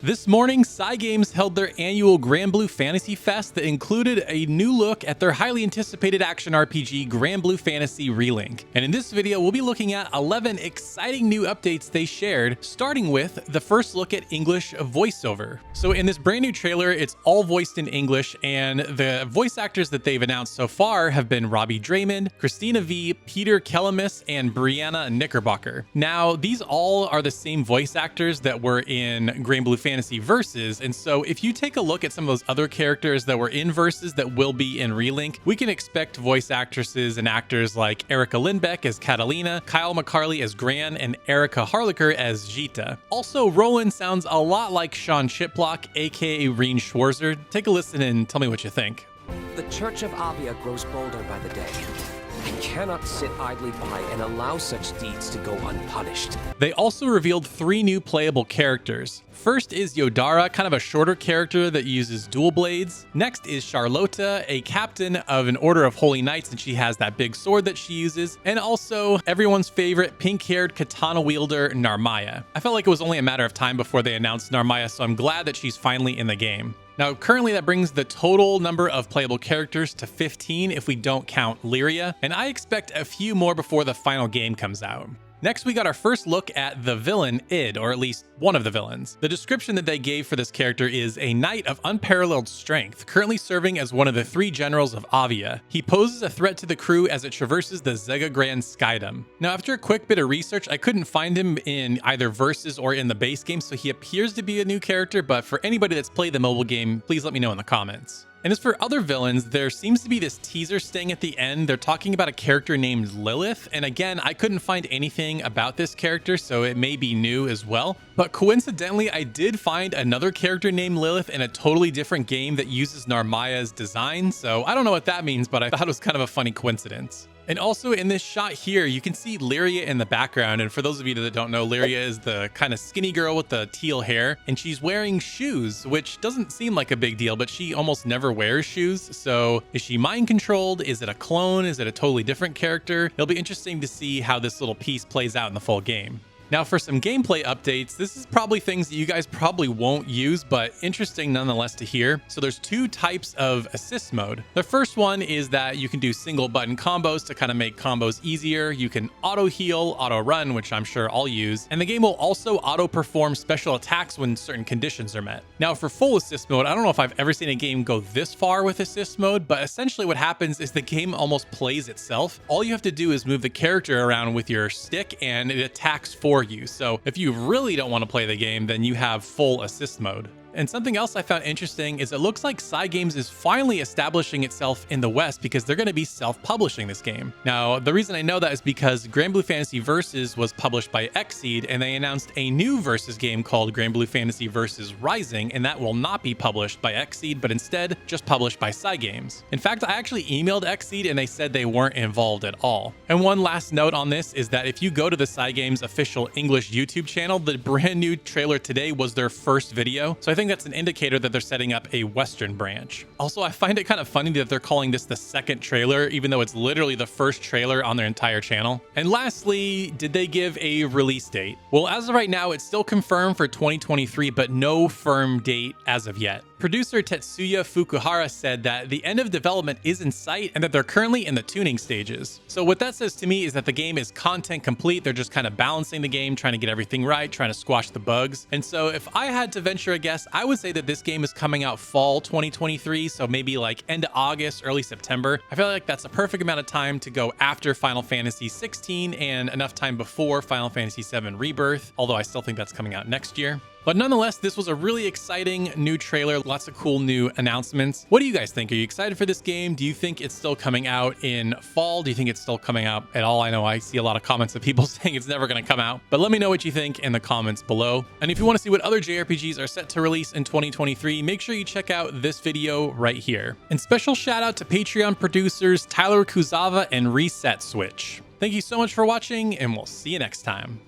This morning, CyGames held their annual Granblue Fantasy Fes that included a new look at their highly anticipated action RPG, Granblue Fantasy Relink. And in this video, we'll be looking at 11 exciting new updates they shared, starting with the first look at English voiceover. So in this brand new trailer, it's all voiced in English, and the voice actors that they've announced so far have been Robbie Draymond, Christina V, Peter Kellemis, and Brianna Knickerbocker. Now, these all are the same voice actors that were in Granblue Fantasy Verses, and so if you take a look at some of those other characters that were in Verses that will be in Relink, we can expect voice actresses and actors like Erica Lindbeck as Catalina, Kyle McCarley as Gran, and Erica Harlicker as Jita. Also, Roland sounds a lot like Sean Chiplock, aka Reen Schwarzer. Take a listen and tell me what you think. The Church of Avia grows bolder by the day. I cannot sit idly by and allow such deeds to go unpunished. They also revealed 3 new playable characters. First is Yodara, kind of a shorter character that uses dual blades. Next is Charlotta, a captain of an order of holy knights, and she has that big sword that she uses. And also everyone's favorite pink-haired katana wielder, Narmaya. I felt like it was only a matter of time before they announced Narmaya, so I'm glad that she's finally in the game. Now, currently that brings the total number of playable characters to 15 if we don't count Lyria, and I expect a few more before the final game comes out. Next, we got our first look at the villain, Id, or at least one of the villains. The description that they gave for this character is a knight of unparalleled strength, currently serving as one of the 3 generals of Avia. He poses a threat to the crew as it traverses the Zega Grand Skydom. Now, after a quick bit of research, I couldn't find him in either Versus or in the base game, so he appears to be a new character, but for anybody that's played the mobile game, please let me know in the comments. And as for other villains, there seems to be this teaser sting at the end. They're talking about a character named Lilith. And again, I couldn't find anything about this character, so it may be new as well. But coincidentally, I did find another character named Lilith in a totally different game that uses Narmaya's design. So I don't know what that means, but I thought it was kind of a funny coincidence. And also in this shot here, you can see Lyria in the background. And for those of you that don't know, Lyria is the kind of skinny girl with the teal hair, and she's wearing shoes, which doesn't seem like a big deal, but she almost never wears shoes. So is she mind controlled? Is it a clone? Is it a totally different character? It'll be interesting to see how this little piece plays out in the full game. Now for some gameplay updates, this is probably things that you guys probably won't use, but interesting nonetheless to hear. So there's 2 types of assist mode. The first one is that you can do single button combos to kind of make combos easier. You can auto heal, auto run, which I'm sure I'll use. And the game will also auto perform special attacks when certain conditions are met. Now for full assist mode, I don't know if I've ever seen a game go this far with assist mode, but essentially what happens is the game almost plays itself. All you have to do is move the character around with your stick and it attacks for you. So if you really don't want to play the game, then you have full assist mode. And something else I found interesting is it looks like CyGames is finally establishing itself in the West because they're going to be self-publishing this game. Now, the reason I know that is because Granblue Fantasy Verses was published by Xseed, and they announced a new Versus game called Granblue Fantasy Versus Rising, and that will not be published by Xseed, but instead just published by CyGames. In fact, I actually emailed Xseed and they said they weren't involved at all. And one last note on this is that if you go to the CyGames official English YouTube channel, the brand new trailer today was their first video. So I think that's an indicator that they're setting up a Western branch. Also, I find it kind of funny that they're calling this the second trailer, even though it's literally the first trailer on their entire channel. And lastly, did they give a release date? Well, as of right now, it's still confirmed for 2023, but no firm date as of yet. Producer Tetsuya Fukuhara said that the end of development is in sight and that they're currently in the tuning stages. So what that says to me is that the game is content complete. They're just kind of balancing the game, trying to get everything right, trying to squash the bugs. And so if I had to venture a guess, I would say that this game is coming out fall 2023, so maybe like end of August, early September. I feel like that's a perfect amount of time to go after Final Fantasy 16 and enough time before Final Fantasy 7 Rebirth, although I still think that's coming out next year. But nonetheless, this was a really exciting new trailer, lots of cool new announcements. What do you guys think? Are you excited for this game? Do you think it's still coming out in fall? Do you think it's still coming out at all? I know I see a lot of comments of people saying it's never going to come out, but let me know what you think in the comments below. And if you want to see what other JRPGs are set to release in 2023, make sure you check out this video right here. And special shout out to Patreon producers Tyler Kuzawa and Reset Switch. Thank you so much for watching, and we'll see you next time.